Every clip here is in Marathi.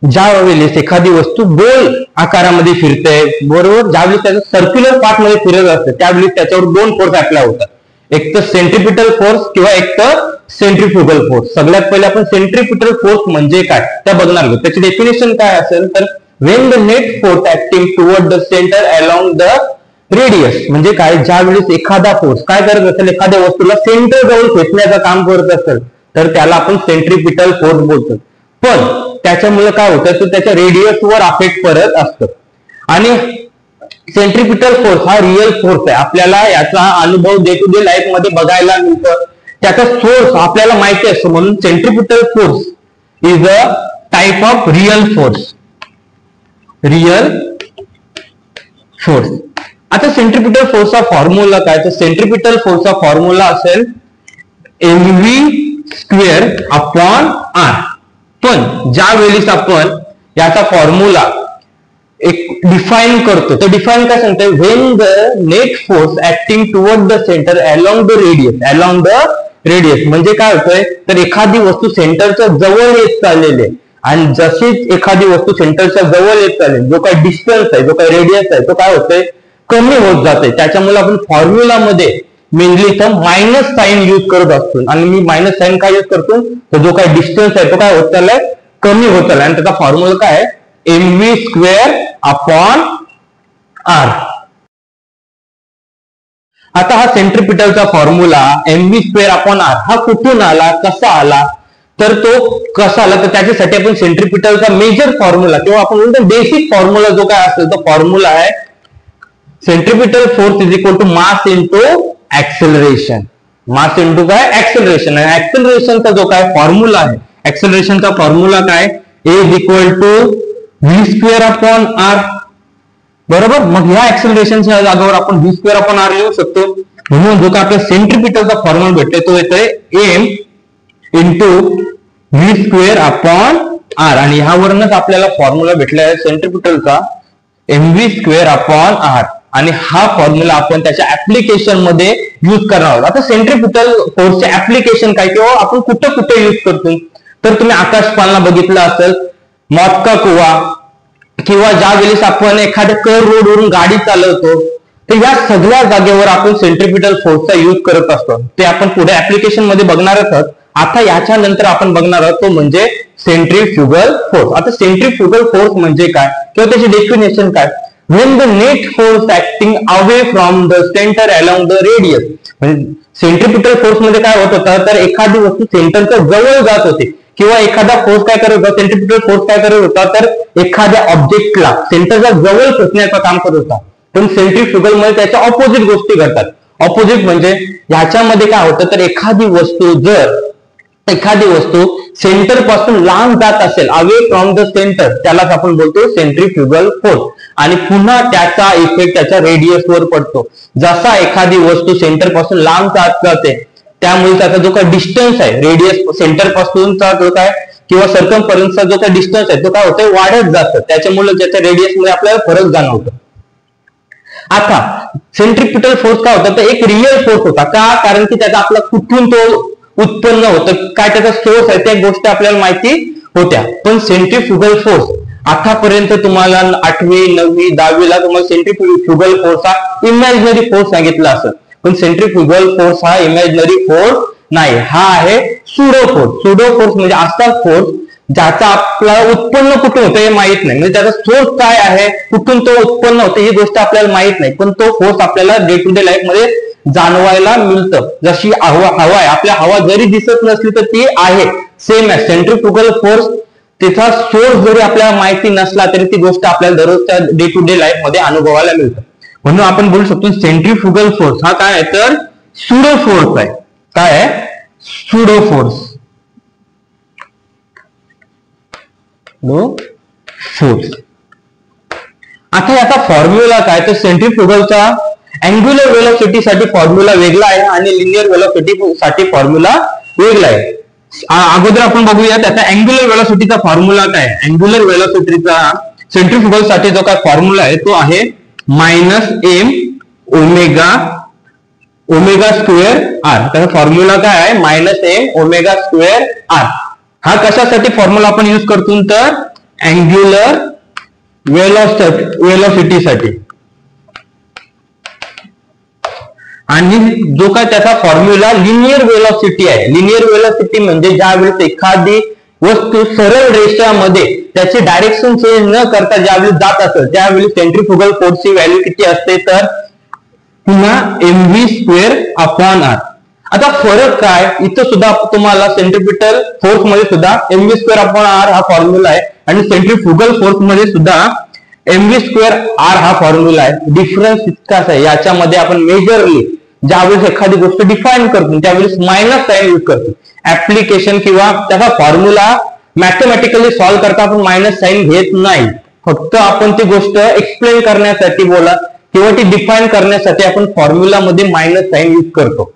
ज्यावेळेस एखादी वस्तू गोल आकारामध्ये फिरते, बरोबर, ज्यावेळेस त्याचं सर्क्युलर पार्ट मध्ये फिरत असते त्यावेळेस त्याच्यावर दोन फोर्स अप्लाय होतात, एक तर सेंट्रिपिटल फोर्स किंवा एक तर सेंट्रीफ्युगल फोर्स. सगळ्यात पहिले आपण सेंट्रिपिटल फोर्स म्हणजे काय त्या बघणार आहोत. त्याची डेफिनेशन काय असेल तर when the net force acting toward the center along the radius, म्हणजे काय, ज्यावेळेस एखादा फोर्स काय करत असेल, एखाद्या वस्तूला सेंटर जवळ खेचण्याचं काम करत असेल तर त्याला आपण सेंट्रिपिटल फोर्स बोलतो. पण त्याच्यामुळे काय होतं तर त्याच्या रेडियसवर अफेक्ट करत असतं. आणि सेंट्रिपिटल फोर्स हा रिअल फोर्स आहे, आपल्याला याचा अनुभव डे टू डे लाईफ मध्ये बघायला मिळतो, त्याचा सोर्स आपल्याला माहिती असतो. म्हणून centripetal force is a type of real force. Real force. आता सेंट्रिपिटल फोर्सचा फॉर्म्युला काय, तर सेंट्रिपिटल फोर्सचा फॉर्म्युला असेल mv² अपॉन r. पण ज्या वेळेस आपण याचा फॉर्म्युला एक डिफाइन करतो तर डिफाइन काय सांगतोय, when the net force acting toward the centre along the radius, म्हणजे काय होतंय तर एखादी वस्तू सेंटरच्या जवळ येत चाललेली आहे आणि जशीच एखादी वस्तू सेंटरच्या जवळ येत चालेल जो काही डिस्टन्स आहे, जो काही रेडियस आहे तो काय होतोय कमी होत जाते. त्याच्यामुळे आपण फॉर्म्युला मध्ये मेनली इथं मायनस साइन यूज करत असतो आणि मी मायनस साइन काय यूज करतो तर जो काही डिस्टन्स आहे तो काय होत चाललाय कमी होत चाललाय आणि त्याचा फॉर्म्युला काय आहे mv² अपॉन r. आता हा सेंट्रिपिटलचा फॉर्म्युला mv² अपॉन r हा कुठून आला, कसा आला, तर तो कसा आला तर त्याच्यासाठी आपण सेंट्रिपिटलचा मेजर फॉर्म्युला किंवा आपण म्हणतो बेसिक फॉर्म्युला जो काय असेल तो फॉर्म्युला आहे centripetal force is equal to mass into acceleration. Mass into काय ऍक्सेलरेशन. आणि ऍक्सेलरेशनचा जो काय फॉर्म्युला आहे, ऍक्सेलरेशनचा फॉर्म्युला काय a is equal to v² upon r. बरोबर. मग ह्या ऍक्सेलरेशनच्या जागेवर आपण v² अपॉन r लिहू शकतो. म्हणून जो काय आपल्या सेंट्रिपिटलचा फॉर्म्युला भेटतोय तो येतोय m into v² upon r. आणि ह्यावरूनच आपल्याला फॉर्म्युला भेटला आहे सेंट्रिपिटलचा mv² अपॉन r. आणि हा फॉर्म्युला आपण त्याच्या ऍप्लिकेशन मध्ये युज करणार आहोत. आता सेंट्रिपिटल फोर्सचे ऍप्लिकेशन काय किंवा आपण कुठे कुठे युज करतो तर तुम्ही आकाशपाळणा बघितला असेल, मॉटका कुवा, किंवा ज्या वेळेस आपण एखाद्या कर रोडवरून गाडी चालवतो तर या सगळ्या जागेवर आपण सेंट्रिपिटल फोर्सचा युज करत असतो. ते आपण पुढे ऍप्लिकेशन मध्ये बघणारच आहोत. आता याच्यानंतर आपण बघणार आहोत तो म्हणजे सेंट्रिफ्युगल फोर्स. आता सेंट्रिफ्युगल फोर्स म्हणजे काय किंवा त्याची डेफिनेशन काय, when the net force acting away from the center along the radius. म्हणजे सेंट्रिपिटल फोर्स मध्ये काय होत होता तर एखादी वस्तू सेंटरच्या जवळ जात होती किंवा एखादा फोर्स काय करत होता, सेंट्रिपिटल फोर्स काय करत होता तर एखाद्या ऑब्जेक्टला सेंटरच्या जवळ खेचण्याचं काम करत होता. पण सेंट्रिफ्युगल मध्ये त्याच्या ऑपोजिट गोष्टी घडतात. ऑपोजिट म्हणजे ह्याच्यामध्ये काय होतं तर एखादी वस्तू सेंटर पासून लांब जात असेल, अवे फ्रॉम द सेंटर, त्यालाच आपण बोलतो सेंट्रिफ्युगल फोर्स. आणि पुन्हा त्याचा इफेक्ट त्याच्या रेडियसवर पडतो. जसा एखादी वस्तू सेंटर पासून लांब जात जाते त्यामुळे त्याचा जो काही डिस्टन्स आहे, रेडियस सेंटर पासूनचा जो काय किंवा सर्कमफरन्सचा जो काही डिस्टन्स आहे तो काय होतोय वाढत जातं. त्याच्यामुळे त्याच्या रेडियस मध्ये आपल्याला फरक जाणवतो. आता सेंट्रिपिटल फोर्स काय होता तर एक रिअल फोर्स होता. का, कारण की त्याचा आपला कुठून तो उत्पन्न होतं, काय त्याचा सोर्स आहे त्या गोष्टी आपल्याला माहिती होत्या. पण सेंट्रिफ्युगल फोर्स आतापर्यंत तुम्हाला 8वी 9वी 10वीला तुम्हाला सेंट्रिफ्युगल फोर्स हा इमॅजिनरी फोर्स सांगितला असेल. पण सेंट्रिफ्युगल फोर्स हा इमॅजिनरी फोर्स नाही, हा आहे सुडो फोर्स. सुडो फोर्स म्हणजे असा फोर्स ज्याचा आपल्याला उत्पन्न कुठून होतं हे माहित नाही, म्हणजे त्याचा सोर्स काय आहे, कुठून तो उत्पन्न होतं ही गोष्ट आपल्याला माहित नाही. पण तो फोर्स आपल्याला डे टू डे लाईफ मध्ये जाणवायला मिळतं. जशी हवा आहे, आपल्या हवा जरी दिसत नसली तर ती आहे, सेम आहे. सेंट्रिफ्युगल फोर्स त्याचा सोर्स जरी आपल्याला माहिती नसला तरी ती गोष्ट आपल्याला दररोजच्या डे टू डे लाईफ मध्ये अनुभवायला मिळतं. म्हणून आपण बोलू शकतो सेंट्रिफ्युगल फोर्स हा काय आहे तर सुडो फोर्स आहे. काय आहे, सुडो फोर्स. फोर्स. आता याचा फॉर्म्युला काय तर सेंट्रिफ्युगलचा अँग्युलर व्हेलॉसिटी साठी फॉर्म्युला वेगळा आहे आणि लिनियर व्हेलॉसिटी साठी फॉर्म्युला वेगळा आहे. अगोदर आपण बघूया त्याचा अँग्युलर व्हेलॉसिटीचा फॉर्म्युला काय. अँग्युलर व्हेलॉसिटीचा सेंट्रिफ्युगल साठी जो काय फॉर्म्युला आहे तो आहे -m ओमेगा² r. त्याचा फॉर्म्युला काय आहे -m ओमेगा² r. हा कशासाठी फॉर्म्युला आपण युज करतो तर अँग्युलर वेलोसिटीसाठी. आणि जो काय त्याचा फॉर्म्युला लिनियर वेलोसिटी आहे. लिनियर वेलोसिटी म्हणजे ज्यावेळेस एखादी वस्तू सरळ रेषामध्ये त्याचे डायरेक्शन चेंज न करता ज्यावेळेस जात असेल त्यावेळी सेंट्रीफ्युगल फोर्सची व्हॅल्यू किती असते तर पुन्हा mv²/r. आता फरक काय, इथं सुद्धा तुम्हाला सेंट्रीपिटल फोर्स मध्ये सुद्धा mv²/r हा फॉर्म्युला आहे आणि सेंट्रीफ्युगल फोर्स मध्ये सुद्धा mv²r हा फॉर्म्युला आहे. डिफरन्स इतकाच आहे. याच्यामध्ये आपण मेजरली ज्यावेळेस एखादी गोष्ट डिफाईन करतो त्यावेळेस मायनस साइन यूज करतो. ऍप्लिकेशन किंवा त्याचा फॉर्म्युला मॅथमॅटिकली सॉल्व्ह करता आपण मायनस साइन घेत नाही. फक्त आपण ती गोष्ट एक्सप्लेन करण्यासाठी बोला किंवा ती डिफाईन करण्यासाठी आपण फॉर्म्युला मध्ये मायनस साइन यूज करतो.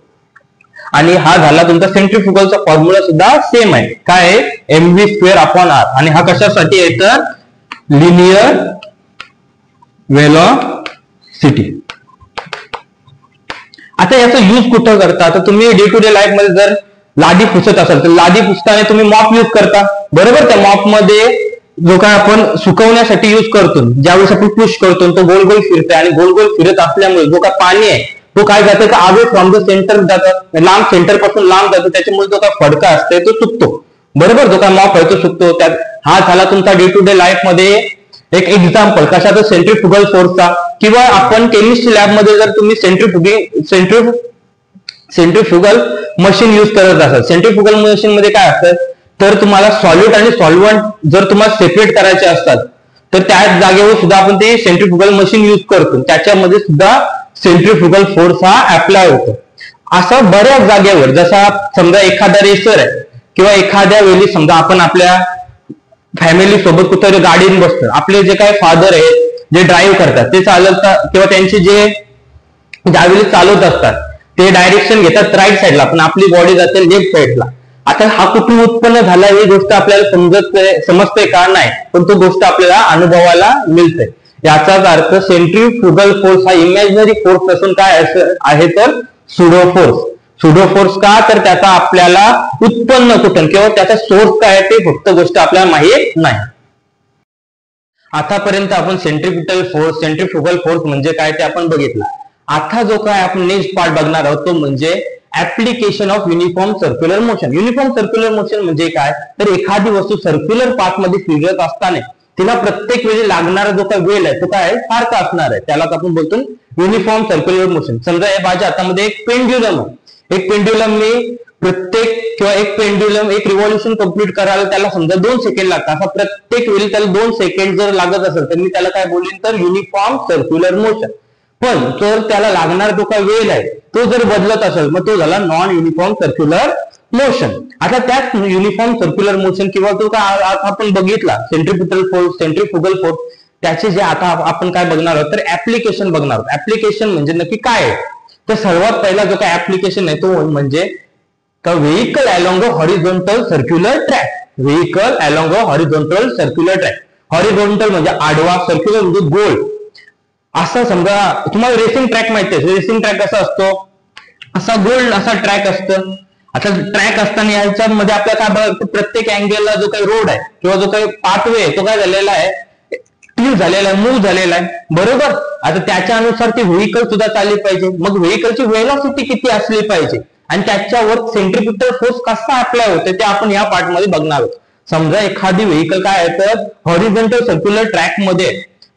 आणि हा झाला तुमचा सेंट्रीफ्युगलचा फॉर्म्युला सुद्धा सेम आहे. काय आहे mv²/r. आणि हा कशासाठी आहे तर लिनियर वेलोसिटी. आता याचा यूज कुठं करता, तर तुम्ही डे टू डे लाईफ मध्ये जर लादी पुसत असाल तर लादी पुसताना तुम्ही मॉप यूज करता बरोबर. त्या मॉप मध्ये जो काय आपण सुकवण्यासाठी यूज करतो ज्यावेळेस आपण पुश करतो तो गोल गोल फिरते आणि गोल गोल फिरत असल्यामुळे जो काय पाणी आहे तो काय जातं का अवे फ्रॉम द सेंटर जातं, लांब सेंटर पासून लांब जातो. त्याच्यामुळे जो काय फडका असते तो चुकतो बरोबर. जो काय मॉप आहे तो चुकतो. त्यात हा झाला तुमचा डे टू डे लाईफ मध्ये एक एक्झाम्पल कशाचा सेंट्रीफ्युगल फोर्सचा. किंवा आपण केमिस्ट्री लॅब मध्ये जर तुम्ही सेंट्रीफ्युगल मशीन यूज करत असाल. सेंट्रीफ्युगल मशीन मध्ये काय असतं तर तुम्हाला सॉल्युट आणि सॉल्व्हंट जर तुम्हाला सेपरेट करायचे असतात तर त्या जागेवर सुद्धा आपण ते सेंट्रीफ्युगल मशीन यूज करतो. त्याच्यामध्ये सुद्धा सेंट्रीफ्युगल फोर्स हा अप्लाय होतो. असं बऱ्याच जागेवर जसा समजा एखादा रेसर आहे किंवा एखाद्या वेळी समजा आपण आपल्या फॅमिली सोबत कुठे गाडीने बसतो. आपले जे काही फादर आहेत जे ड्राईव्ह करतात ते चालवतात किंवा त्यांचे जे ज्यावेळी चालवत असतात ते डायरेक्शन घेतात राईट साईडला पण आपली बॉडी जाते लेफ्ट साईडला. आता हा कुठून उत्पन्न झाला ही गोष्ट आपल्याला समजते का नाही, पण तो गोष्ट आपल्याला अनुभवाला मिळते. याचाच अर्थ सेंट्रीफ्युगल फोर्स हा इमॅजिनरी फोर्स असून काय आहे तर सुडो फोर्स. सुडो फोर्स का तर त्याचा आपल्याला उत्पन्न कुठून किंवा त्याचा सोर्स काय ते फक्त गोष्ट आपल्याला माहित नाही. आतापर्यंत आपण सेंट्रीफ्युगल फोर्स म्हणजे काय ते आपण बघितलं. आता जो काय आपण नेक्स्ट पार्ट बघणार आहोत तो म्हणजे application of uniform circular motion. Uniform circular motion म्हणजे काय तर एखादी वस्तू सर्क्युलर पाथ मध्ये फिरत असताना तिला प्रत्येक वेळी लागणारा जो काही वेळ आहे तो काय सारखा असणार आहे. त्यालाच आपण बोलतो युनिफॉर्म सर्क्युलर मोशन. समजा माझ्या हातामध्ये एक पेंड्युलम आहे. एक पेंड्युलम मी प्रत्येक किंवा एक पेंड्युलम एक रिव्हॉल्युशन कंप्लीट करायला त्याला समजा 2 सेकंड लागतात. असा प्रत्येक वेळी त्याला 2 सेकंड जर लागत असेल तर मी त्याला काय बोलेन तर युनिफॉर्म सर्क्युलर मोशन. पण जर त्याला लागणार जो काही वेळ आहे तो जर बदलत असेल मग तो झाला नॉन युनिफॉर्म सर्क्युलर मोशन. आता त्यात युनिफॉर्म सर्क्युलर मोशन किंवा तो काय आपण बघितला सेंट्रीफ्युगल फोर्स त्याचे जे आता आपण काय बघणार आहोत तर ऍप्लिकेशन बघणार आहोत. ऍप्लिकेशन म्हणजे नक्की काय आहे तर सर्वात पहिला जो काय ऍप्लिकेशन आहे तो म्हणजे vehicle along a horizontal circular track. Vehicle along a horizontal circular track. Horizontal म्हणजे आडवा, सर्क्युलर म्हणजे गोल. असं समजा तुम्हाला रेसिंग ट्रॅक माहिती आहे. रेसिंग ट्रॅक कसा असतो असा गोल असा ट्रॅक असतं. आता ट्रॅक असताना याच्यामध्ये आपल्याला काय बघ प्रत्येक अँगलला जो काही रोड आहे किंवा जो काही पाथवे आहे तो काय झालेला आहे टिल झालेला आहे, मूव्ह झालेला आहे बरोबर. आता त्याच्यानुसार ती व्हेइकल सुद्धा चालली पाहिजे. मग व्हेइकलची वेलोसिटी किती असली पाहिजे आणि त्याच्यावर सेंट्रीपिटल फोर्स कसा अप्लाय होते ते आपण या पार्ट मध्ये बघणार आहोत. समजा एखादी व्हेइकल काय आहे तर हॉरिझॉन्टल सर्क्युलर ट्रॅक मध्ये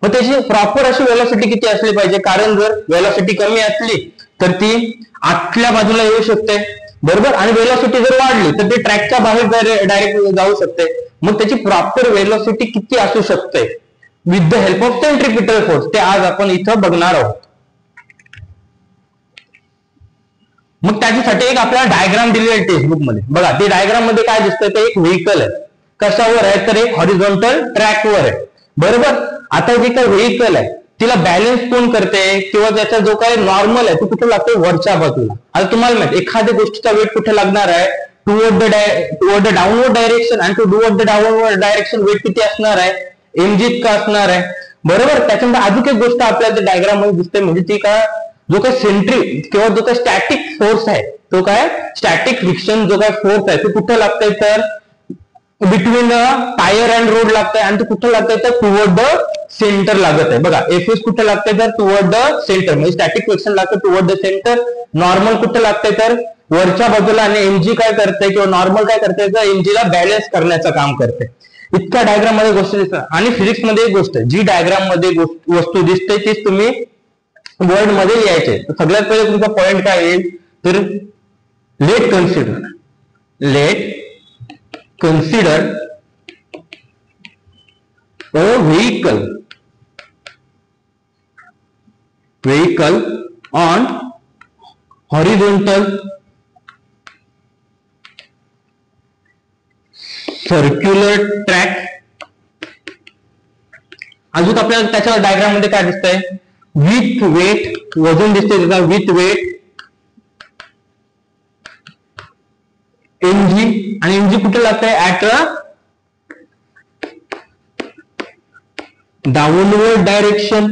मग त्याची प्रॉपर अशी वेलोसिटी किती असली पाहिजे. कारण जर वेलोसिटी कमी असली तर ती आतल्या बाजूला येऊ शकते बरोबर आणि वेलोसिटी जर वाढली तर ते ट्रॅकच्या बाहेर डायरेक्ट जाऊ शकते. मग त्याची प्रॉपर वेलोसिटी किती असू शकते with the help of centripetal force ते आज आपण इथं बघणार आहोत. मग त्याच्यासाठी एक आपल्याला डायग्राम दिलेला आहे टेक्स्टबुक मध्ये. बघा ते डायग्राम मध्ये काय दिसतंय ते एक व्हेइकल आहे. कशावर आहे तर एक हॉरिझॉन्टल ट्रॅकवर आहे बरोबर. आता जे काही व्हेइकल आहे तिला बॅलन्स कोण करते किंवा त्याचा जो काही नॉर्मल आहे तो कुठे लागतो वरच्या बाजूला. आता तुम्हाला माहिती एखाद्या गोष्टीचा वेट कुठे लागणार आहे टुवर्ड द डाऊनवर्ड डायरेक्शन आणि toward the downward direction weight किती असणार आहे mg इतका असणार आहे बरोबर. त्याच्यानंतर अजून एक गोष्ट आपल्याला डायग्राम मध्ये दिसते म्हणजे ती काय जो काही सेंट्री किंवा जो काही स्टॅटिक फोर्स आहे तो काय स्टॅटिक फ्रिक्शन जो काय फोर्स आहे तो कुठे लागतंय तर बिटवीन टायर अँड रोड लागतंय आणि ते कुठं लागतंय तर टुवर्ड द सेंटर लागत आहे. बघा एफएस कुठं लागतंय तर टुवर्ड द सेंटर, म्हणजे स्टॅटिक फ्रिक्शन लागतं टुवर्ड द सेंटर. नॉर्मल कुठं लागतंय तर वरच्या बाजूला, आणि एमजी काय करते किंवा नॉर्मल काय करते तर एमजीला बॅलन्स करण्याचं काम करते. इतक्या डायग्राम मध्ये गोष्ट दिसतात. आणि फिजिक्स मध्ये एक गोष्ट, जी डायग्राम मध्ये वस्तू दिसते तीच तुम्ही वर्ड मध्ये लिहायचे. सगळ्यात पहिले तुमचा पॉइंट काय येईल तर let consider a vehicle on horizontal circular track. अजून आपल्याला त्याच्या डायग्राम मध्ये काय दिसतंय, विथ वेट, वजन दिसतंय त्याचा, विथ वेट एमजी, आणि एमजी कुठे लागतंय ऍट डाऊनवर्ड डायरेक्शन.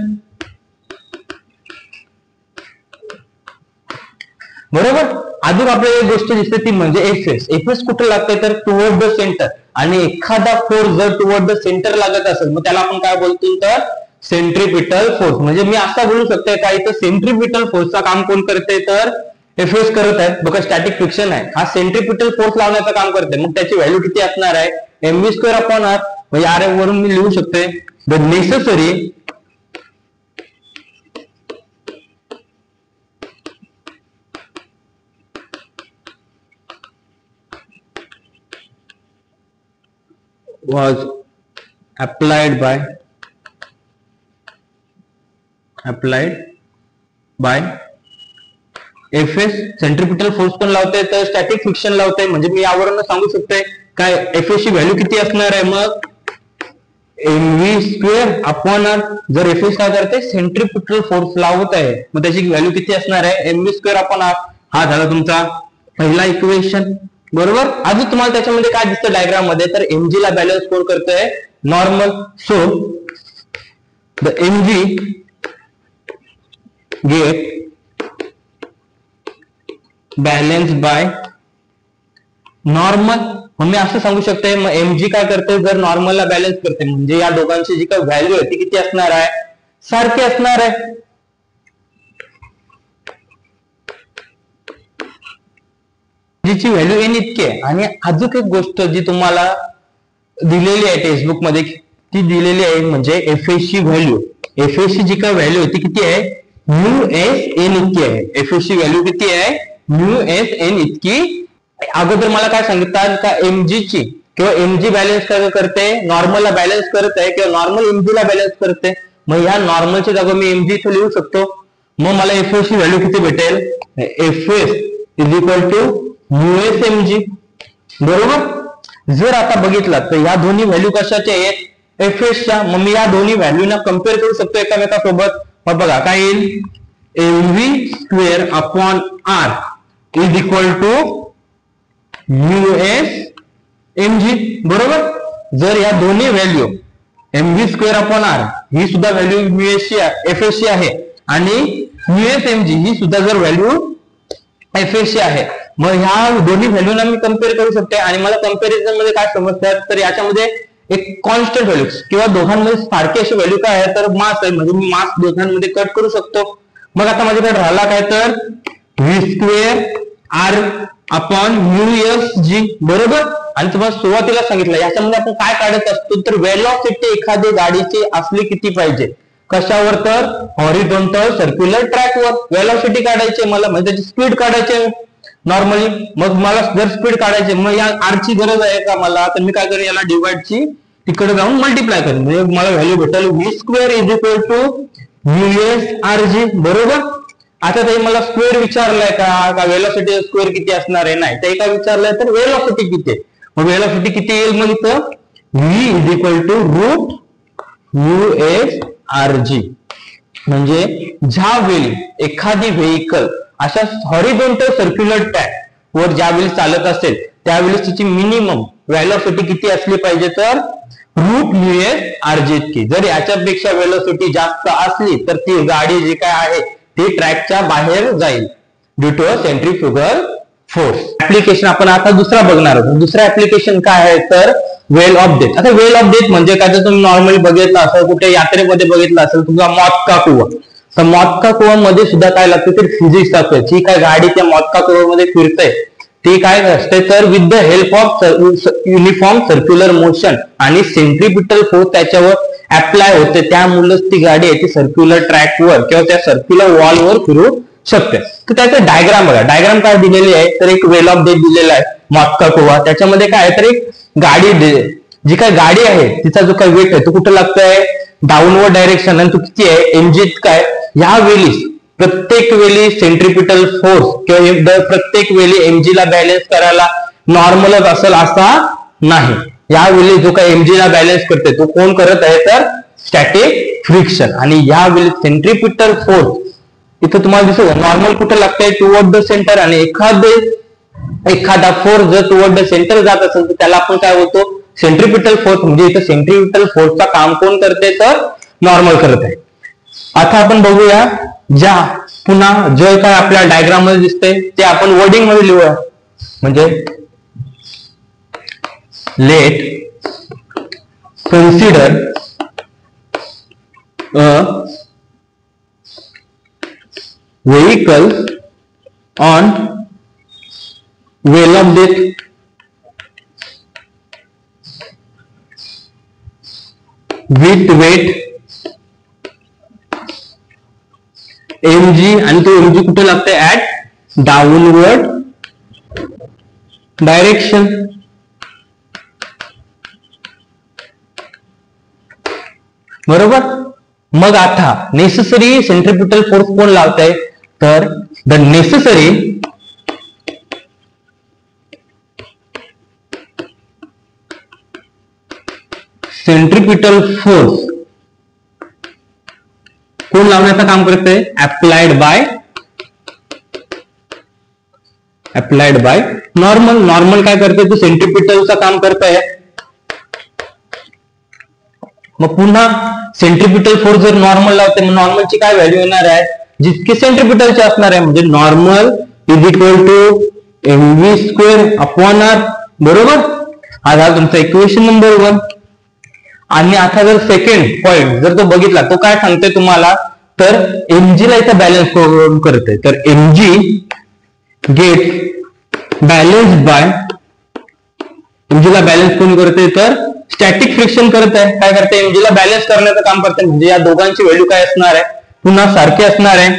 बरोबर. अजून आपल्याला एक गोष्ट दिसते ती म्हणजे एफएस. एफएस कुठे लागतंय तर टुवर्ड द सेंटर, आणि एखादा फोर्स जर टुवर्ड द सेंटर लागत असेल मग त्याला आपण काय बोलतो तर सेंट्रिपिटल फोर्स. म्हणजे मी असं बोलू शकते काय तर सेंट्रिपिटल फोर्सचा काम कोण करते तर एफएस करत आहे. बघा स्टॅटिक फ्रिक्शन आहे, हा सेंट्रिपिटल फोर्स लावण्याचं काम करते. मग त्याची व्हॅल्यू किती असणार आहे, एमव्ही स्क्वेअर अपॉन आर. म्हणजे आर वरून मी लिहू शकते the necessary was applied by FS. Centripetal force पण लावते तर स्टॅटिक फ्रिक्शन लावते. म्हणजे मी यावरून सांगू शकते काय एफएस ची व्हॅल्यू किती असणार आहे, मग एमव्ही स्क्वेअर अपॉन आर. जर एफएस काय करते सेंट्रिपिटल फोर्स लावत आहे मग त्याची व्हॅल्यू किती असणार आहे, एमव्ही स्क्वेअर अपॉन आर. हा झाला तुमचा पहिला इक्वेशन. बरोबर. अजून तुम्हाला त्याच्यामध्ये काय दिसतं डायग्राम मध्ये तर एमजी ला बॅलन्स कोण करतोय normal. So the MG get balance by normal. मग मी असं सांगू शकते मग एमजी काय करते जर नॉर्मलला बॅलन्स करते म्हणजे या दोघांची जी काय व्हॅल्यू आहे ती किती असणार आहे, सारखी असणार आहे. जीची व्हॅल्यू एन इतकी आहे. आणि अजून एक गोष्ट जी तुम्हाला दिलेली आहे टेक्स्टबुक मध्ये ती दिलेली आहे म्हणजे एफएस ची व्हॅल्यू. एफएस ची जी काय व्हॅल्यू आहे ती किती आहे, म्यू एस एन इतकी आहे. एफएस ची व्हॅल्यू किती आहे, म्यू एस एन इतकी. अगोदर मला काय सांगितलं का एमजी ची किंवा एमजी बॅलन्स करते नॉर्मलला बॅलन्स करत आहे किंवा नॉर्मल एमजी ला बॅलन्स करते. मग ह्या नॉर्मलच्या जागा मी एमजी इथे लिहू शकतो. मग मला एफएस ची व्हॅल्यू किती भेटेल, FS is equal to mu s MG. बरोबर. जर आता बघितलं तर या दोन्ही व्हॅल्यू कशाच्या आहेत, एफएसच्या. मग मी या दोन्ही व्हॅल्यूना कम्पेअर करू शकतो एकामेकासोबत. मग बघा काय येईल, mv square upon r is equal to mu s MG. बरोबर. जर या दोन्ही value mv square upon r ही सुद्धा व्हॅल्यू म्यूएसची एफएसची आहे आणि म्यूएस एमजी ही सुद्धा जर व्हॅल्यू एफएसची आहे, मग ह्या दोन्ही व्हॅल्यूना मी कम्पेअर करू शकते. आणि मला कम्पॅरिझन मध्ये काय समजतात तर याच्यामध्ये एक कॉन्स्टंट व्हॅल्यू किंवा दोघांमध्ये सारखी अशी व्हॅल्यू काय आहे तर मास आहे. म्हणजे मी मास दोघांमध्ये कट करू शकतो. मग आता माझ्याकडे राहिला काय तर V square R upon mu S G. बरोबर. आणि तुम्हाला सुरुवातीला सांगितलं याच्यामध्ये आपण काय काढत असतो तर वेलॉसिटी एखादी गाडीची असली किती पाहिजे, कशावर तर हॉरिझॉन्टल सर्क्युलर ट्रॅकवर वेलॉसिटी काढायची मला, म्हणजे त्याची स्पीड काढायची नॉर्मली. मग मला जर स्पीड काढायची मग या आरची गरज आहे का मला, तर मी काय करेन याला डिवाइडची तिकडे जाऊन मल्टिप्लाय करेन. म्हणजे मला व्हॅल्यू भेटेल V square is equal to mu S R G. बरोबर. आता ते मला स्क्वेअर विचारलाय का वेलॉसिटी स्क्वेअर किती असणार आहे, नाही ते काय विचारलंय तर वेलॉसिटी किती आहे. मग वेलॉसिटी किती येईल मग इथं V is equal to root mu S R G. म्हणजे ज्यावेळी एखादी व्हेकल अशा हॉरिझॉन्टल सर्क्युलर ट्रॅक वर ज्यावेळी चालत असेल त्यावेळी तिची मिनिमम वेलॉसिटी किती असली पाहिजे तर root mu S R G इतकी. जर याच्यापेक्षा वेलॉसिटी जास्त असली तर ती गाडी जी काय आहे ती ट्रॅकच्या बाहेर जाईल due to a centrifugal force. Application आपण आता दुसरा बघणार आहोत. दुसरा ऍप्लिकेशन काय आहे तर वेल ऑफ डेथ. आता वेल ऑफ डेथ म्हणजे काय, तर तुम्ही नॉर्मली बघितलं असेल, कुठे यात्रेमध्ये बघितलं असेल तुमचा मॉतका कुवा. तर मॉतका कुवामध्ये सुद्धा काय लागतं, तर फिजिक्स लागतं. जी काय गाडी त्या मॉतका कुवामध्ये फिरते ती काय असते, तर with the help of uniform circular motion आणि सेंट्रिपिटल फोर्स त्याच्यावर अप्लाय होते, त्यामुळेच ती गाडी आहे ती सर्क्युलर ट्रॅकवर किंवा त्या सर्क्युलर वॉलवर फिरू शकते. तर त्याचं डायग्राम बघा, डायग्राम काय दिलेली आहे, तर एक वेल ऑफ डेथ दिलेला आहे मॉतका कुवा. त्याच्यामध्ये काय आहे, तर एक गाडी, जी काय गाडी आहे तिचा जो काही वेट आहे तो कुठं लागतोय, डाऊनवर्ड डायरेक्शन, आणि तो किती आहे, एमजीत काय, या वेळी प्रत्येक वेळी सेंट्रिपिटल फोर्स किंवा प्रत्येक वेळी एमजी ला बॅलन्स करायला नॉर्मलच असेल असा नाही. यावेळी जो काही एमजी ला बॅलन्स करते तो कोण करत आहे, तर स्टॅटिक फ्रिक्शन. आणि यावेळी सेंट्रिपिटल फोर्स इथं तुम्हाला दिसत नॉर्मल कुठे लागतंय, टुवर्ड द सेंटर, आणि एखादा फोर्स जर टुवर्ड द सेंटर जात असेल तर त्याला आपण काय होतो, सेंट्रिपिटल फोर्स. म्हणजे इथं सेंट्रिपिटल फोर्सचा काम कोण करते, तर नॉर्मल करत आहे. आता आपण बघूया ज्या पुन्हा जो काय आपल्या डायग्राम मध्ये दिसतंय ते आपण वर्डिंग मध्ये लिहूया. म्हणजे let consider a vehicle on well of death with weight mg, आणि तो mg कुठे लागतंय, ऍट डाऊनवर्ड डायरेक्शन. बरोबर. मग आता नेसेसरी सेंट्रिपिटल फोर्स कोण लावतंय, तर द नेसेसरी सेंट्रिपिटल फोर्स कोण लावण्याचं काम करते, अप्लाइड बाय नॉर्मल. नॉर्मल काय करते, तो सेंट्रिपिटलचं काम करताय. मग पुन्हा सेंट्रिपिटल फोर्स जर नॉर्मल लावते, मग नॉर्मलची काय व्हॅल्यू येणार आहे, जितके सेंट्रिपिटलचे असणार आहे. म्हणजे normal is equal to mv square upon R. बरोबर. हा झाला तुमचा इक्वेशन नंबर 1. आणि आता जर सेकंड पॉइंट जर तो बघितला, तो काय सांगतोय तुम्हाला, तर mg ला इथं बॅलन्स करते. तर mg get balance by, mg ला बॅलन्स कोण करते, तर स्टॅटिक फ्रिक्शन करत आहे. काय करते, mg ला बॅलन्स करण्याचं काम करते. म्हणजे या दोघांची व्हॅल्यू काय असणार आहे, पुन्हा सारखी असणार आहे.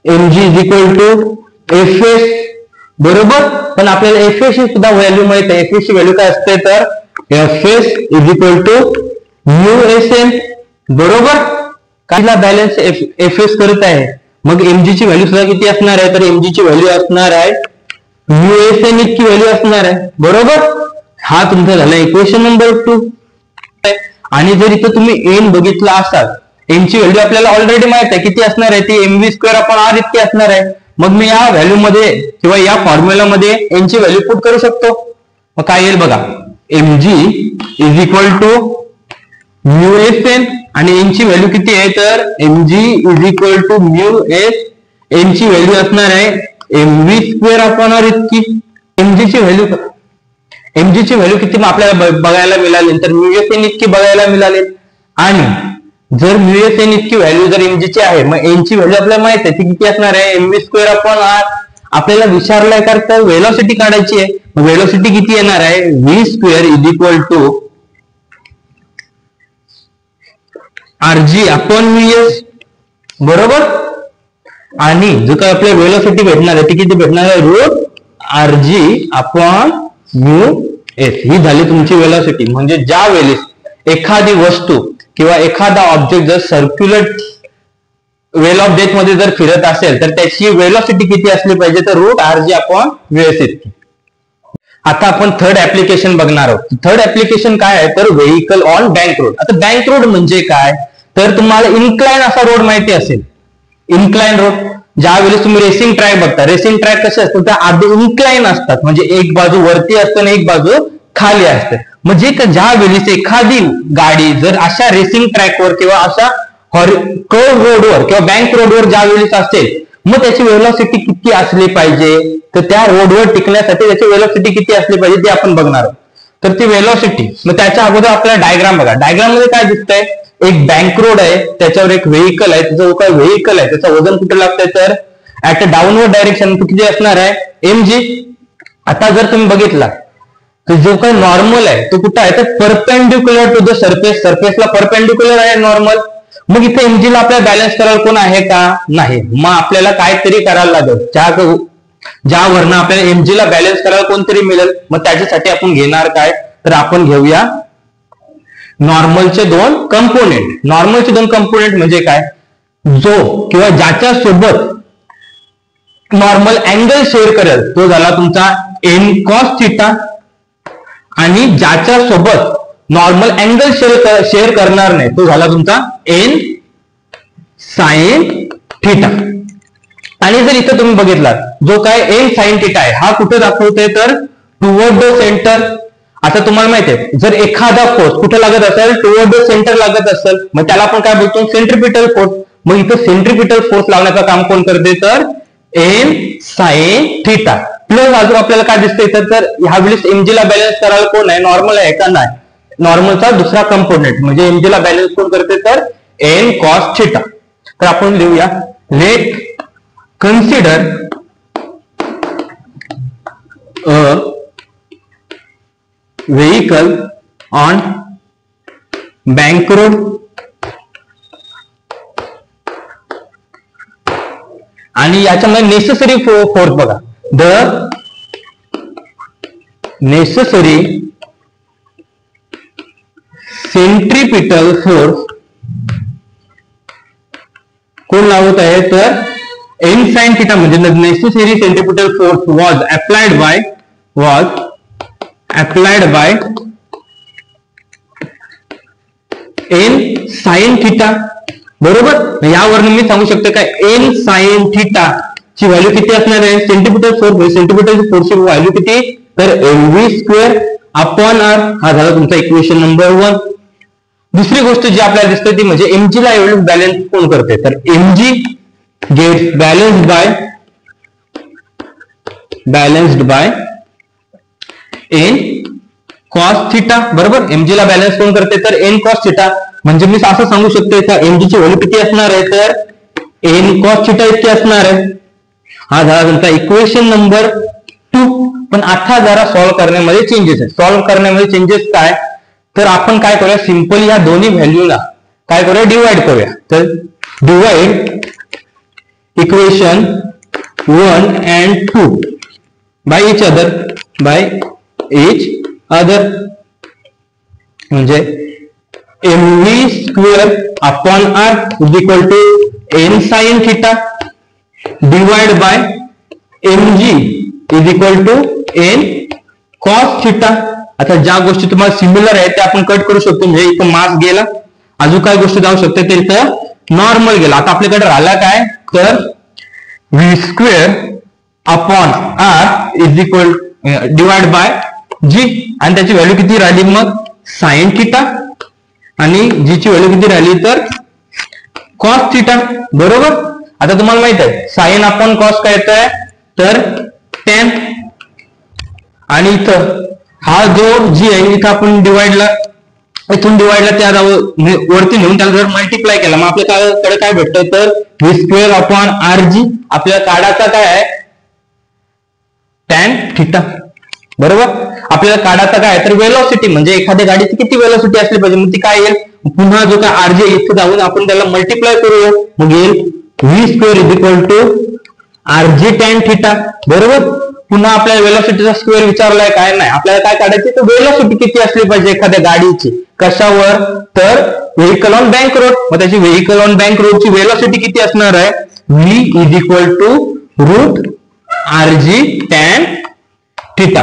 mg is equal to fs. बरोबर. पण आपल्याला fs ची सुद्धा व्हॅल्यू माहित आहे. fs ची व्हॅल्यू काय असते, तर fs is equal to μsn. बरोबर. काहीला बॅलन्स fs करत आहे, मग mg ची व्हॅल्यू सुद्धा किती असणार आहे, तर mg ची व्हॅल्यू असणार आहे μsn इतकी व्हॅल्यू असणार आहे. बरोबर. हा तुमचा झाला इक्वेशन नंबर 2. आणि जर इथं तुम्ही n बघितला असाल, n ची व्हॅल्यू आपल्याला ऑलरेडी माहित आहे किती असणार आहे, ती mv स्क्वेअर अपॉन r इतकी असणार आहे. मग मी या व्हॅल्यू मध्ये किंवा या फॉर्म्युला मध्ये n ची व्हॅल्यू पुट करू शकतो. मग काय येईल बघा, mg is equal to μsn, आणि n ची व्हॅल्यू किती आहे, तर mg is equal to μs. n ची व्हॅल्यू असणार आहे mv स्क्वेअर अपॉन r इतकी. mg ची व्हॅल्यू किती आपल्याला बघायला मिळाली, तर μsn इतकी बघायला मिळाली. आणि जर μsn इतकी व्हॅल्यू जर mg ची आहे, मग n ची व्हॅल्यू आपल्याला माहित आहे ती किती असणार आहे, mv स्क्वेअर अपॉन r. आपल्याला विचारलंय करता वेलोसिटी काढायची आहे. मग वेलोसिटी किती येणार आहे, v square is equal to rg upon vs. बरोबर. आणि जो काय आपल्याला वेलोसिटी भेटणार आहे ती किती भेटणार आहे, रूट rg अपॉन μs. ही झाली तुमची वेलोसिटी. म्हणजे ज्या वेळेस एखादी वस्तू किंवा एखादा ऑब्जेक्ट जर सर्क्युलर वेल ऑफ डेथ मध्ये जर फिरत असेल तर त्याची वेलोसिटी किती असली पाहिजे, तर रूट rg अपॉन vs इतकी. आता आपण थर्ड ऍप्लिकेशन बघणार आहोत. थर्ड ऍप्लिकेशन काय आहे, तर व्हेइकल ऑन बँक रोड. आता बँक रोड म्हणजे काय, तर तुम्हाला इन्क्लाइन असा रोड माहिती असेल. इन्क्लाइन रोड ज्यावेळेस तुम्ही रेसिंग ट्रॅक बघता, रेसिंग ट्रॅक कसे असतात, त्या अर्धे इन्क्लाइन असतात. म्हणजे एक बाजू वरती असते आणि एक बाजू खाली असते. म्हणजे ज्या वेळेस एखादी गाडी जर अशा रेसिंग ट्रॅकवर किंवा अशा कर्व रोडवर किंवा बँक रोडवर ज्या वेळेस असेल, मग त्याची वेलोसिटी किती असली पाहिजे, तर त्या रोडवर टिकण्यासाठी त्याची वेलोसिटी किती असली पाहिजे ते आपण बघणार आहोत. तर ती वेलोसिटी. मग त्याच्या अगोदर आपल्याला डायग्राम बघा. डायग्राम मध्ये काय दिसतंय, एक बँक रोड आहे, त्याच्यावर एक व्हेकल आहे, त्याचा जो काय व्हेकल आहे त्याचं वजन कुठे लागतंय तर ऍट अ डाऊनवर्ड डायरेक्शन किती असणार आहे mg. आता जर तुम्ही बघितला तर जो काही नॉर्मल आहे तो कुठं आहे तर परपेंडिक्युलर टू द सरफेस, सरफेसला परपेंडिक्युलर आहे नॉर्मल. मग इथे mg ला आपल्याला बॅलन्स करायला कोण आहे का नाही. मग आपल्याला काहीतरी करायला लागेल, ज्यावरनं आपल्याला mg ला बॅलन्स करायला कोणतरी मिळेल. मग त्याच्यासाठी आपण घेणार काय तर आपण घेऊया नॉर्मलचे दोन कंपोनेंट. नॉर्मलचे दोन कंपोनेंट म्हणजे काय, जो किंवा ज्याच्या सोबत नॉर्मल अँगल शेअर करेल तो झाला तुमचा n cos थिटा, आणि ज्याच्या सोबत नॉर्मल अँगल शेअर करणार नाही तो झाला तुमचा n sin थिटा. आणि जर इथं तुम्ही बघितला जो काय n sin थिटा आहे हा कुठे दाखवतोय तर टुवर्ड द सेंटर. आता तुम्हाला माहिती आहे जर एखादा फोर्स कुठे लागत असेल टुवर्ड द सेंटर लागत असेल मग त्याला आपण काय बोलतो सेंट्रिपिटल फोर्स. मग इथं सेंट्रिपिटल फोर्स लावण्याचं काम कोण करते तर n sin थिटा. प्लस अजून आपल्याला काय दिसतंय तर ह्या वेळेस mg ला बॅलन्स करायला कोण आहे नॉर्मल आहे का नाही, नॉर्मलचा दुसरा कंपोनेंट म्हणजे mg ला बॅलन्स कोण करते तर n cos थिटा. तर आपण लिहूया let consider a vehicle on bank road आणि याच्यामध्ये नेसेसरी फोर्स बघा, द नेसेसरी सेंट्रिपिटल फोर्स कोण लावत आहे तर n sin थिटा म्हणजे necessary centripetal force was applied by n sin theta. बरोबर, यावरून मी सांगू शकतो काय n sin थिटा ची व्हॅल्यू किती असणार आहे सेंट्रिपिटल फोर्स. सेंट्रिपिटल फोर्सची व्हॅल्यू किती तर mv स्क्वेअर अपॉन r. हा झाला तुमचा इक्वेशन नंबर 1. दुसरी गोष्ट जी आपल्याला दिसते ती म्हणजे mg ला एवढं बॅलन्स कोण करते तर mg gets balanced by n cos theta. बरोबर, mg ला बॅलन्स कोण करते तर n cos थिटा. म्हणजे मी असं सांगू शकतो का mg ची व्हॅल्यू किती असणार आहे तर n cos थिटा इतकी असणार आहे. हा झाला तुमचा इक्वेशन नंबर 2. पण आता जरा सॉल्व्ह करण्यामध्ये चेंजेस आहे. सॉल्व्ह करण्यामध्ये चेंजेस काय तर आपण काय करूया सिंपल या दोन्ही व्हॅल्यूला काय करूया डिवाइड करूया. तर divide equation 1 and 2 by each other म्हणजे mv square upon r is equal to n sin theta divide by mg is equal to n cos theta. आता ज्या गोष्टी तुम्हाला सिमिलर आहेत त्या आपण कट करू शकतो. म्हणजे इथं मास गेला, अजून काय गोष्टी जाऊ शकते तर इथं नॉर्मल गेला. आता आपल्याकडे राहिला काय तर v square upon r is equal divide by g आणि त्याची व्हॅल्यू किती राहिली मग sin थिटा आणि g ची व्हॅल्यू किती राहिली तर cos थिटा. बरोबर, आता तुम्हाला माहित आहे sin अपॉन cos काय येत आहे तर tan. आणि इथं हा जो g आहे इथं आपण इथून डिवाइडला त्या वरती नेऊन त्याला जर मल्टिप्लाय केला मग आपल्याकडे काय भेटतं तर v स्क्वेअर अपॉन rg. आपल्या काढाचा काय आहे tan थिटा. बरोबर, आपल्याला काढाचा काय तर वेलोसिटी म्हणजे एखाद्या गाडीची किती वेलोसिटी असली पाहिजे मग ती काय येईल पुन्हा जो काय आरजे इथं जाऊन आपण त्याला मल्टिप्लाय करूया मग येईल v square is equal to rg tan theta. बरोबर, पुन्हा आपल्याला वेलोसिटीचा स्क्वेअर विचारलाय काय नाही, आपल्याला काय काढायची तर वेलोसिटी किती असली पाहिजे एखाद्या गाडीची कशावर तर व्हेकल ऑन बँक रोड. मग त्याची व्हेकल ऑन बँक रोडची वेलोसिटी किती असणार आहे v is equal to root rg tan theta.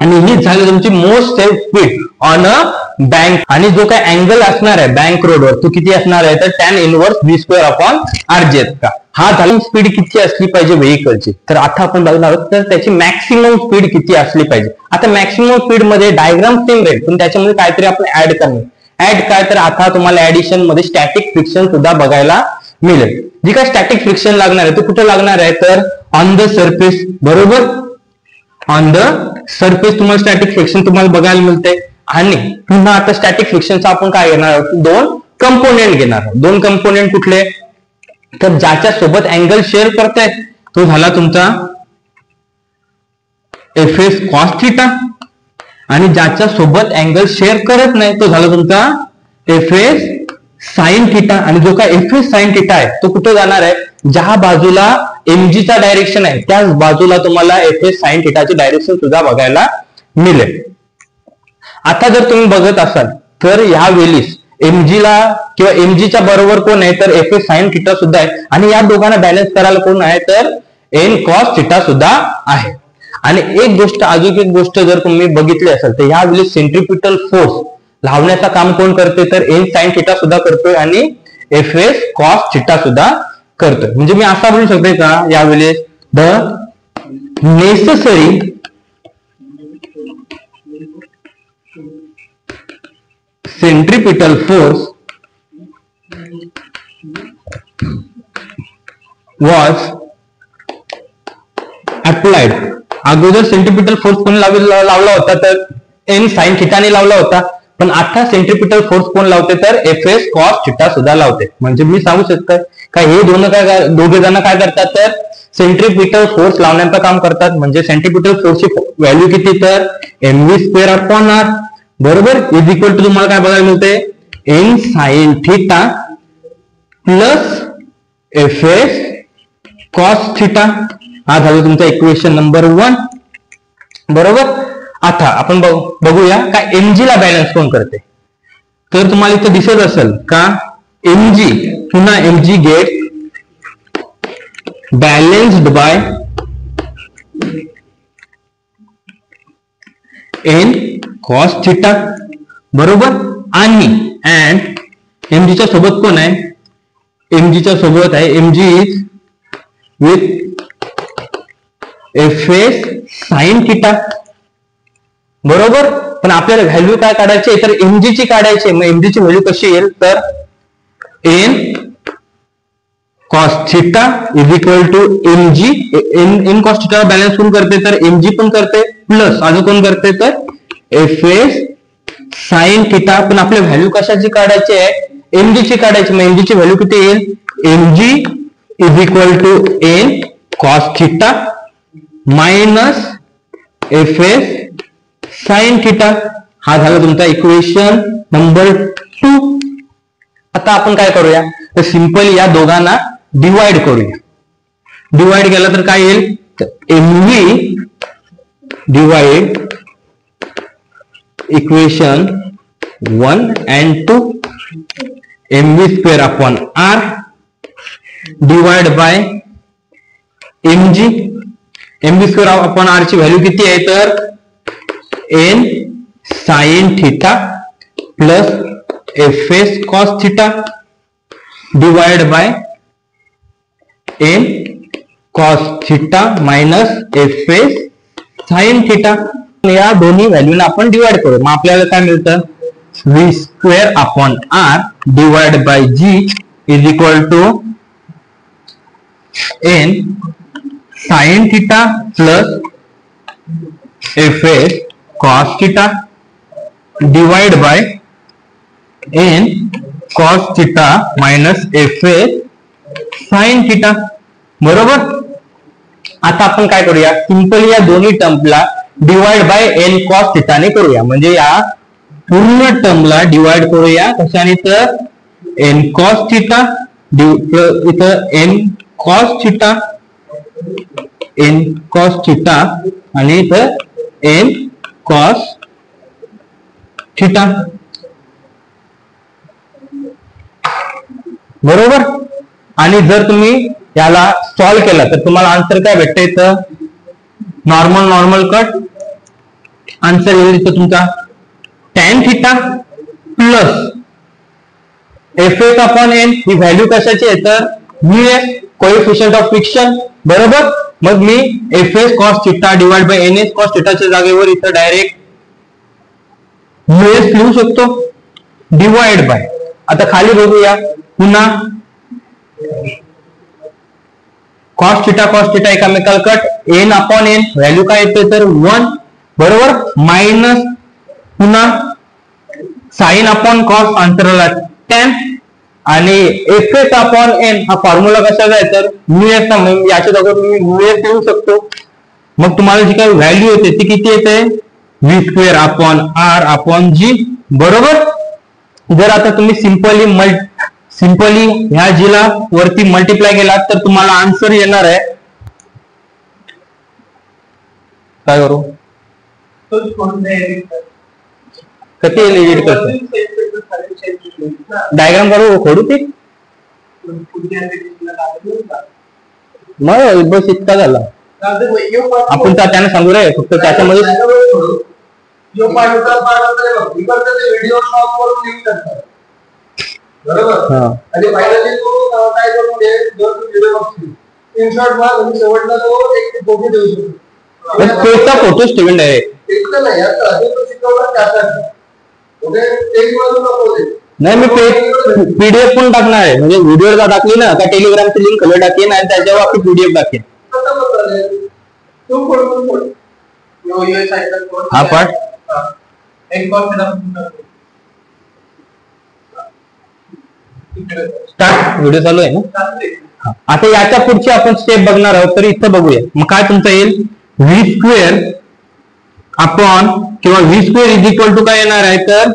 आणि ही झाली तुमची most safe speed on a bank. आणि जो काय अँगल असणार आहे बँक रोडवर तो किती असणार आहे तर tan inverse v square upon rg. का हा झाली स्पीड किती असली पाहिजे व्हेकलची. तर आता आपण बघणार आहोत तर त्याची मॅक्सिमम स्पीड किती असली पाहिजे. आता मॅक्सिमम स्पीड मध्ये डायग्राम सेम राहील पण त्याच्यामध्ये काहीतरी आपण ऍड करणार. ऍड काय तर आता तुम्हाला ऍडिशन मध्ये स्टॅटिक फ्रिक्शन सुद्धा बघायला मिळेल. जी काय स्टॅटिक फ्रिक्शन लागणार आहे तो कुठे लागणार आहे तर ऑन द सरफेस. बरोबर, ऑन द सरफेस तुम्हाला स्टॅटिक फ्रिक्शन तुम्हाला बघायला मिळते. आणि पुन्हा आता स्टॅटिक फ्रिक्शनचा आपण काय घेणार आहोत, दोन कंपोनेंट घेणार आहोत. दोन कंपोनेंट कुठले, तर ज्याच्या सोबत अँगल शेअर करताय तो झाला तुमचा एफ एस कॉस थिटा, आणि ज्याच्या सोबत अँगल शेअर करत नाही तो झाला तुमचा एफ एस साइन थिटा. आणि जो काय एफ एस साइन थिटा आहे तो कुठे जाणार आहे, ज्या बाजूला एमजी चा डायरेक्शन आहे त्याच बाजूला तुम्हाला एफ एस साइन थिटाची डायरेक्शन सुद्धा बघायला मिळेल. आता जर तुम्ही बघत असाल तर ह्या वेळीस एमजीला किंवा एमजीच्या बरोबर कोण आहे, तर एफ एस साइन थिटा सुद्धा आहे. आणि या दोघांना बॅलन्स करायला कोण आहे, तर एन कॉस थिटा सुद्धा आहे. आणि एक गोष्ट, अजून एक गोष्ट जर तुम्ही बघितली असेल तर ह्या वेळेस सेंट्रिपिटल फोर्स लावण्याचं काम कोण करते, तर एन साइन थिटा सुद्धा करतोय आणि एफ एस कॉस थिटा सुद्धा करतोय. म्हणजे मी असा बोलू शकते का यावेळेस, the necessary centripetal force was applied. अगोदर सेंट्रिपिटल फोर्स कोण लावला होता, तर एन साइन थिटाने लावला होता. पण आता सेंट्रिपिटल फोर्स कोण लावते, तर एफ एस कॉस थिटा सुद्धा लावते. म्हणजे मी सांगू शकतो का हे दोघे जण काय करतात, तर सेंट्रिपिटल फोर्स लावण्याचं काम करतात. म्हणजे सेंट्रिपिटल फोर्सची व्हॅल्यू किती, तर mv²/r बरोबर इज इक्वल टू तुम्हाला काय बघायला मिळते, N sine theta plus F S cos theta. हा झाला तुमचा इक्वेशन नंबर 1. बरोबर. आता आपण बघूया का एमजी ला बॅलन्स कोण करते. तर तुम्हाला इथं दिसत असेल का एमजी, पुन्हा MG get balanced by N cos theta. बरोबर. आणि एमजीच्या सोबत कोण आहे, एमजीच्या सोबत आहे MG is with F S sine theta. बरोबर. पण आपल्याला व्हॅल्यू काय काढायची, तर एमजी ची काढायची. मग एमजी ची व्हॅल्यू कशी येईल, तर N cos theta is equal to MG. N cos theta balance कोण करते, तर एमजी पण करते, प्लस अजून कोण करते, तर एफ एस साइन थिटा. पण आपल्या व्हॅल्यू कशाची काढायची आहे, एमजी ची काढायची. मग एमजी ची व्हॅल्यू किती येईल, MG is equal to N cos theta minus F S sine theta. हा झाला तुमचा इक्वेशन नंबर 2. आता आपण काय करूया, तर सिंपली या दोघांना डिवाइड करूया. डिवाइड केला तर काय येईल, तर MV divide equation 1 and 2 mv²/r divide by mg. mv²/r ची व्हॅल्यू किती आहे, तर N sine theta plus F S cos theta divide by N cos theta minus F S sine theta. या दोन्ही व्हॅल्यूला आपण डिवाइड करू. मग आपल्याला काय मिळतं, v²/r divide by g is equal to N sine theta plus F S cos theta divide by N cos theta minus F S sine theta. बरोबर. आता आपण काय करूया, सिंपली या दोन्ही टर्मला डिवाइड बाय एन कॉस थिटाने करूया. म्हणजे या पूर्ण टर्मला डिवाइड करूया कशाने, तर एन कॉस थिटा, इथं एन कॉस थिटा आणि इथं एन कॉस थिटा. बरोबर. आणि जर तुम्ही याला सॉल्व्ह केला तर तुम्हाला आन्सर काय भेटतं, इथं नॉर्मल कट. आन्सर येईल इथं तुमचा tan theta plus F s upon n. ही व्हॅल्यू कशाची आहे, तर mu s coefficient of friction. बरोबर. मग मी f S cos theta divide by n s cos थिटाच्या जागेवर इथं डायरेक्ट म्यू एस लिहू शकतो डिवाइड बाय. आता खाली बघूया पुन्हा कॉस थिटा एकामेकाला cut, n upon n value काय येते, तर 1 बरोबर, मायनस पुन्हा साइन अपॉन कॉस अंतराला tan आणि एफ अपॉन एन हा फॉर्म्युला कशाचा आहे तर म्यूएफ, याच्या जागेवर तुम्ही म्यूएफ घेऊ शकतो. मग तुम्हाला जी काही व्हॅल्यू येते ती किती येते v square upon r upon g. बरोबर, जर आता तुम्ही सिंपली ह्या जीला वरती मल्टिप्लाय केला तर तुम्हाला आन्सर येणार आहे, काय करू कधी एडिट करतो डायग्राम करू खोडू ते मग बस इतका झाला. आपण त्याने सांगू रे फक्त त्याच्यामध्ये बरोबर. आणि फायनली तो काय करून दे जर तू व्हिडिओ बघशील स्क्रीनशॉट मार आणि शेवटला तो एक फोटो देऊ शकतो. कोणता फोटोच ठेवून डायरेक्ट इतकं नाही आता अजून तो शिकवला त्यासाठी ओके टेक वाजून नको दे. नाही मी पीडीएफ पण टाकणार आहे, म्हणजे व्हिडिओ जर टाकली ना का टेलिग्रामची लिंक खाली टाकेन आणि त्याच्यावर आपली पीडीएफ टाकेन. हा पाठ स्टार्ट व्हिडिओ चालू आहे ना. आता याच्या पुढची आपण स्टेप बघणार आहोत, तर इथं बघूया. मग काय तुमचं येईल व्ही स्क्वेअर अपॉन किंवा V square is equal to काय येणार आहे तर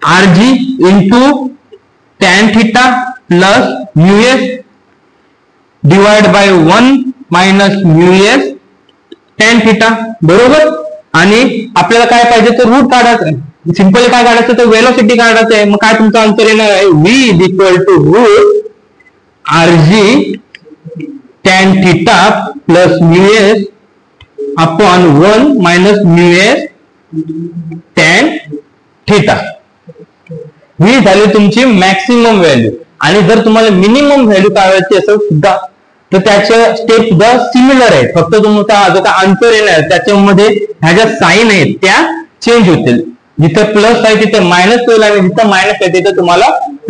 R G into tan theta plus mu S divide by 1 minus mu S tan theta. बरोबर, आणि आपल्याला काय पाहिजे तर रूट काढायचं आहे. सिंपली काय काढायचं तर वेलोसिटी काढायचं आहे. मग काय तुमचा आन्सर येणार आहे v is equal to root r g tan theta plus mu s upon 1 minus mu S tan theta. ही झाली तुमची मॅक्सिमम व्हॅल्यू. आणि जर तुम्हाला मिनिमम व्हॅल्यू काढायची असेल सुद्धा तर त्याच्या स्टेप सुद्धा सिमिलर आहे, फक्त तुमचा जो काय आन्सर येणार त्याच्यामध्ये ह्या ज्या साईन आहेत त्या चेंज होतील. जिथं प्लस आहे तिथे मायनस होईल आणि जिथं मायनस आहे तिथे तुम्हाला